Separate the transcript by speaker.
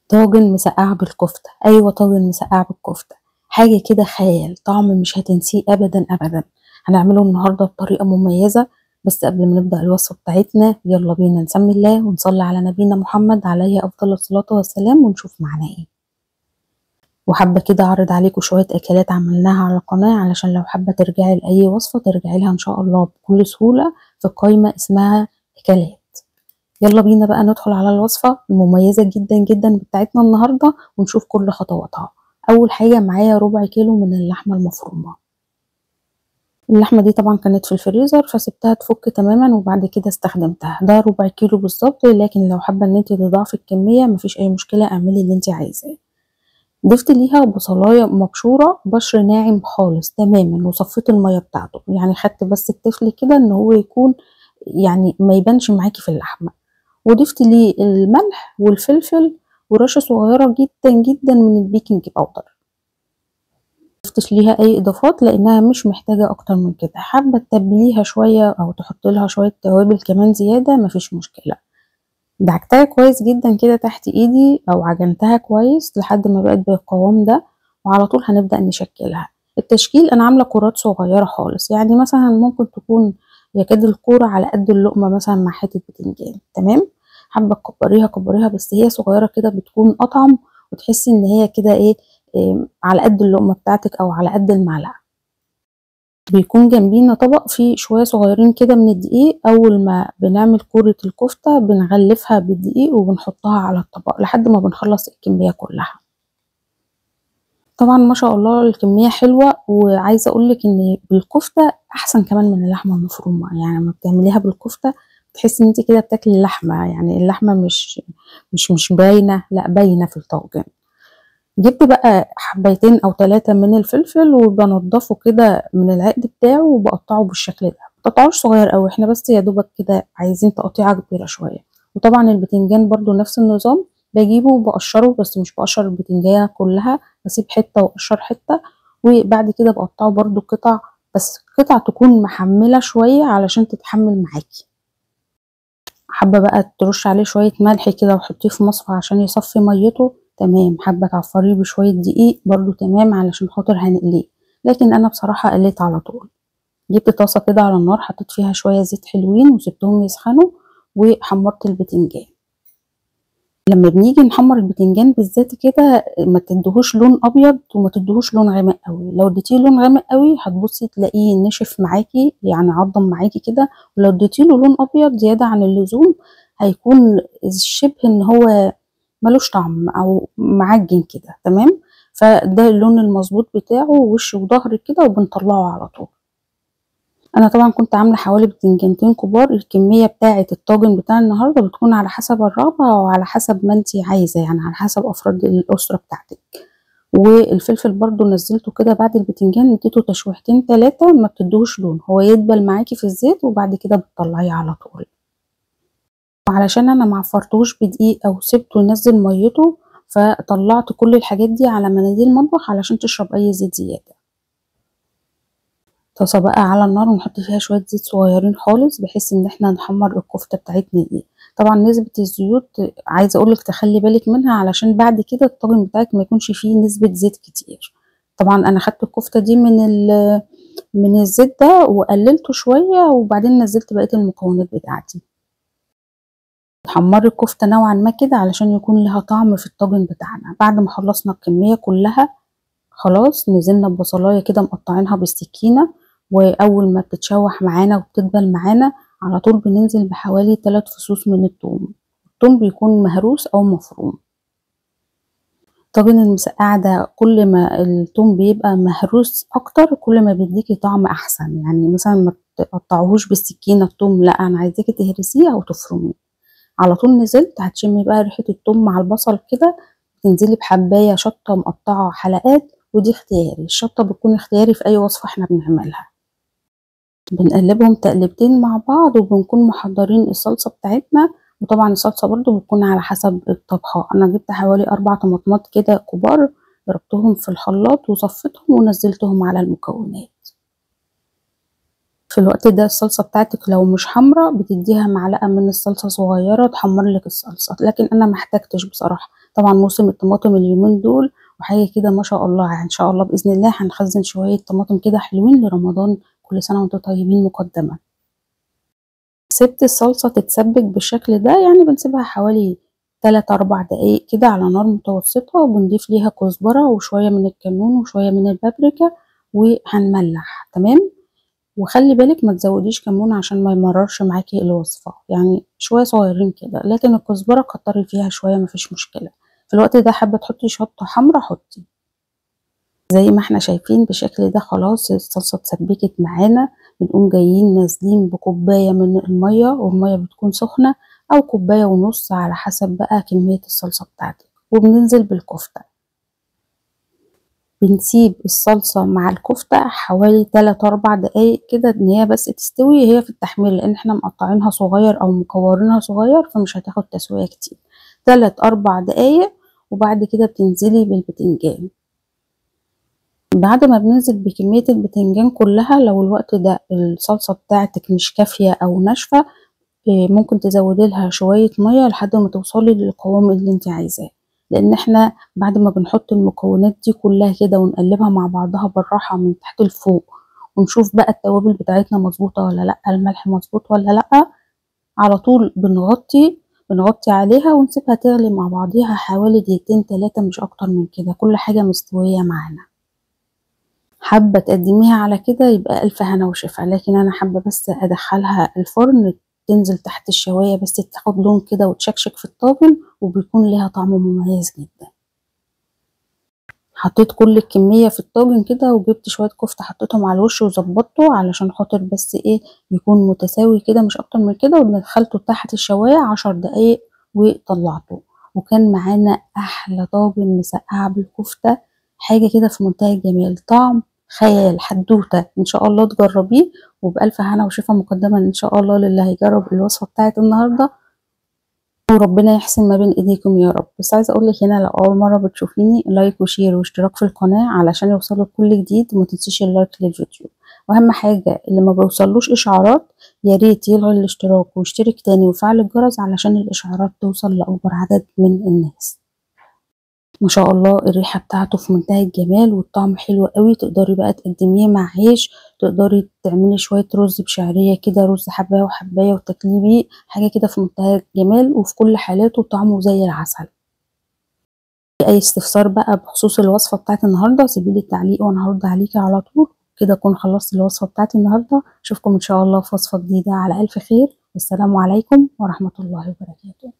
Speaker 1: طاجن مسقعة بالكفتة. أيوة، طاجن مسقعة بالكفتة، حاجة كده خيال، طعم مش هتنسيه أبدا أبدا. هنعمله النهاردة بطريقة مميزة. بس قبل ما نبدأ الوصفة بتاعتنا يلا بينا نسمي الله ونصلي على نبينا محمد عليه أفضل الصلاة والسلام ونشوف معانا ايه. وحابة كده أعرض عليكم شوية أكلات عملناها على القناة، علشان لو حابة ترجعي لأي وصفة ترجعي لها إن شاء الله بكل سهولة في قائمة اسمها أكلات. يلا بينا بقى ندخل على الوصفة المميزة جدا جدا بتاعتنا النهاردة ونشوف كل خطواتها. أول حاجة معايا ربع كيلو من اللحمة المفرومة. اللحمة دي طبعا كانت في الفريزر فسبتها تفك تماما وبعد كده استخدمتها. ده ربع كيلو بالظبط، لكن لو حابة ان انت تضاعفي الكمية مفيش اي مشكلة، اعملي اللي انت عايزاه. ضفت ليها بصلاية مبشورة بشر ناعم خالص تماما، وصفيت المية بتاعته، يعني خدت بس التفل كده ان هو يكون يعني ما يبانش معاكي في اللحمة. وضفت ليه الملح والفلفل ورشة صغيرة جدا جدا من البيكنج باودر. مضفتش ليها اي اضافات لانها مش محتاجة اكتر من كده. حابة تتبليها شوية او تحط لها شوية توابل كمان زيادة مفيش مشكلة. دعكتها كويس جدا كده تحت ايدي او عجنتها كويس لحد ما بقت بالقوام ده، وعلى طول هنبدأ نشكلها. التشكيل انا عاملة كرات صغيرة خالص، يعني مثلا ممكن تكون يكاد الكورة على قد اللقمة مثلا مع حتة بتنجان. تمام. حابة تكبريها كبريها، بس هي صغيرة كده بتكون اطعم، وتحسي ان هي كده إيه على قد اللقمة بتاعتك او على قد المعلقة. بيكون جنبينا طبق فيه شوية صغيرين كده من الدقيق. أول ما بنعمل كورة الكفتة بنغلفها بالدقيق وبنحطها على الطبق لحد ما بنخلص الكمية كلها. طبعا ما شاء الله الكمية حلوة، وعايزة أقولك إن بالكفتة أحسن كمان من اللحمة المفرومة. يعني لما بتعمليها بالكفتة تحسي إن انت كده بتاكلي اللحمة، يعني اللحمة مش باينة، لا باينة في الطاجن. جبت بقى حبيتين او 3 من الفلفل وبنضفه كده من العقد بتاعه وبقطعه بالشكل ده. متقطعوش صغير قوي، احنا بس يا دوبك كده عايزين تقطيعه كبيره شويه. وطبعا البتنجان برضو نفس النظام، بجيبه وبقشره، بس مش بقشر البتنجانه كلها، بسيب حته واقشر حته. وبعد كده بقطعه برضو قطع، بس قطع تكون محمله شويه علشان تتحمل معاكي. حابة بقى ترش عليه شوية ملح كده وحطيه في مصفى عشان يصفي ميته، تمام. حابة تعفريه بشوية دقيق برضو تمام علشان خاطر هنقليه، لكن انا بصراحة قليت على طول. جبت طاسة كده على النار، حطيت فيها شوية زيت حلوين وسبتهم يسخنوا، وحمرت البتنجان. لما بنيجي نحمر البتنجان بالذات كده ما تدهوش لون ابيض وما تدهوش لون غامق قوي. لو اديتيه لون غامق قوي هتبصي تلاقيه نشف معاكي، يعني عضم معاكي كده. ولو اديتيه له لون ابيض زياده عن اللزوم هيكون شبه ان هو ملوش طعم او معجن كده. تمام. فده اللون المظبوط بتاعه وش وظهر كده وبنطلعه على طول. انا طبعا كنت عامله حوالي بتنجانتين كبار. الكميه بتاعه الطاجن بتاع النهارده بتكون على حسب الرغبه وعلى حسب ما انتي عايزه، يعني على حسب افراد الاسره بتاعتك. والفلفل برضو نزلته كده بعد البتنجان، اديته تشويحتين 3، ما بتدوش لون، هو يدبل معاكي في الزيت وبعد كده بتطلعيه على طول. وعلشان انا معفرتوش بدقيق او سبته ينزل ميته، فطلعت كل الحاجات دي على مناديل المطبخ علشان تشرب اي زيت زياده. طاسة بقى على النار ونحط فيها شوية زيت صغيرين خالص بحيث ان احنا نحمر الكفتة بتاعتنا دي. طبعا نسبة الزيوت عايزة اقولك تخلي بالك منها علشان بعد كده الطاجن بتاعك ما يكونش فيه نسبة زيت كتير. طبعا انا خدت الكفتة دي من الزيت ده وقللته شوية وبعدين نزلت بقية المكونات بتاعتي. حمر الكفتة نوعا ما كده علشان يكون لها طعم في الطاجن بتاعنا. بعد ما خلصنا الكمية كلها خلاص نزلنا ببصلاية كده مقطعينها بالسكينة، واول ما بتتشوح معانا وبتدبل معانا على طول بننزل بحوالي 3 فصوص من الثوم. الثوم بيكون مهروس او مفروم. طاجن المسقعة ده كل ما الثوم بيبقى مهروس اكتر كل ما بيديكي طعم احسن. يعني مثلا ما تقطعوهوش بالسكينة الثوم، لا انا عايزاكي تهرسيه او تفرميه. على طول نزلت هتشمي بقى ريحة الثوم مع البصل كده. تنزلي بحباية شطة مقطعة حلقات، ودي اختياري، الشطة بتكون اختياري في اي وصفة احنا بنعملها. بنقلبهم تقلبتين مع بعض وبنكون محضرين الصلصة بتاعتنا. وطبعا الصلصة برضو بتكون على حسب الطبخة. انا جبت حوالي 4 طماطمات كده كبار، ضربتهم في الخلاط وصفتهم ونزلتهم على المكونات. في الوقت ده الصلصة بتاعتك لو مش حمرا بتديها معلقة من الصلصة صغيرة تحمر لك الصلصة، لكن انا محتاجتش بصراحة. طبعا موسم الطماطم اليومين دول وحاجة كده ما شاء الله، يعني ان شاء الله بإذن الله هنخزن شوية طماطم كده حلوين لرمضان. كل سنة وانتم طيبين مقدما. سبت الصلصة تتسبك بالشكل ده، يعني بنسيبها حوالي 3 4 دقايق كده على نار متوسطة، وبنضيف ليها كزبرة وشوية من الكمون وشوية من البابريكا وهنملح. تمام. وخلي بالك ما تزوديش كمون عشان ما يمررش معاكي الوصفة، يعني شوية صغيرين كده، لكن الكزبرة كتري فيها شوية مفيش مشكلة. في الوقت ده حابة تحطي شطة حمرا حطي. زي ما احنا شايفين بالشكل ده خلاص الصلصة اتسبكت معانا. بنقوم جايين نازلين بكوباية من المية، والمية بتكون سخنة، او كوباية ونص على حسب بقى كمية الصلصة بتاعتك، وبننزل بالكفتة. بنسيب الصلصة مع الكفتة حوالي 3 4 دقايق كده، ان هي بس تستوي هي في التحمير، لان احنا مقطعينها صغير او مكورينها صغير فمش هتاخد تسوية كتير. 3 4 دقايق. وبعد كده بتنزلي بالبتنجان. بعد ما بننزل بكمية البتنجان كلها، لو الوقت ده الصلصة بتاعتك مش كافية او ناشفة، ممكن تزودي لها شوية مية لحد ما توصلي للقوام اللي انت عايزاه. لان احنا بعد ما بنحط المكونات دي كلها كده ونقلبها مع بعضها بالراحة من تحت لفوق، ونشوف بقى التوابل بتاعتنا مظبوطة ولا لا، الملح مظبوط ولا لا، على طول بنغطي عليها ونسيبها تغلي مع بعضيها حوالي دقيقتين 3 مش اكتر من كده، كل حاجة مستوية معانا. حابة تقدميها على كده يبقى ألف هنا وشفا، لكن أنا حابة بس أدخلها الفرن تنزل تحت الشواية بس تاخد لون كده وتشكشك في الطاجن، وبيكون لها طعم مميز جدا. حطيت كل الكمية في الطاجن كده، وجبت شوية كفتة حطيتهم على الوش وظبطته علشان خاطر بس ايه يكون متساوي كده مش اكتر من كده، ودخلته تحت الشواية 10 دقايق وطلعته. وكان معانا احلى طاجن مسقعة بالكفتة، حاجة كده في منتهى الجمال، طعم خيال حدوتة. ان شاء الله تجربيه وبألف هنا وشفا مقدما ان شاء الله للي هيجرب الوصفة بتاعت النهاردة، وربنا يحسن ما بين ايديكم يا رب. بس عايزه اقول لك هنا، لو اول مره بتشوفيني، لايك وشير واشتراك في القناه علشان يوصلك كل جديد، وما تنسيش اللايك للفيديو. واهم حاجه اللي ما بيوصلوش اشعارات يا ريت يلغي الاشتراك ويشترك تاني ويفعل الجرس علشان الاشعارات توصل لاكبر عدد من الناس. ما شاء الله الريحة بتاعته في منتهى الجمال والطعم حلو قوي. تقدري بقى تقدميه مع عيش، تقدري تعملي شوية رز بشعرية كده، رز حباية وحباية وتاكليه بيه، حاجة كده في منتهى الجمال وفي كل حالاته طعمه زي العسل. اي استفسار بقى بخصوص الوصفة بتاعت النهاردة سيبيلي التعليق وانا هرد عليكي على طول. كده اكون خلصت الوصفة بتاعت النهاردة. اشوفكم ان شاء الله في وصفة جديدة على الف خير، والسلام عليكم ورحمة الله وبركاته.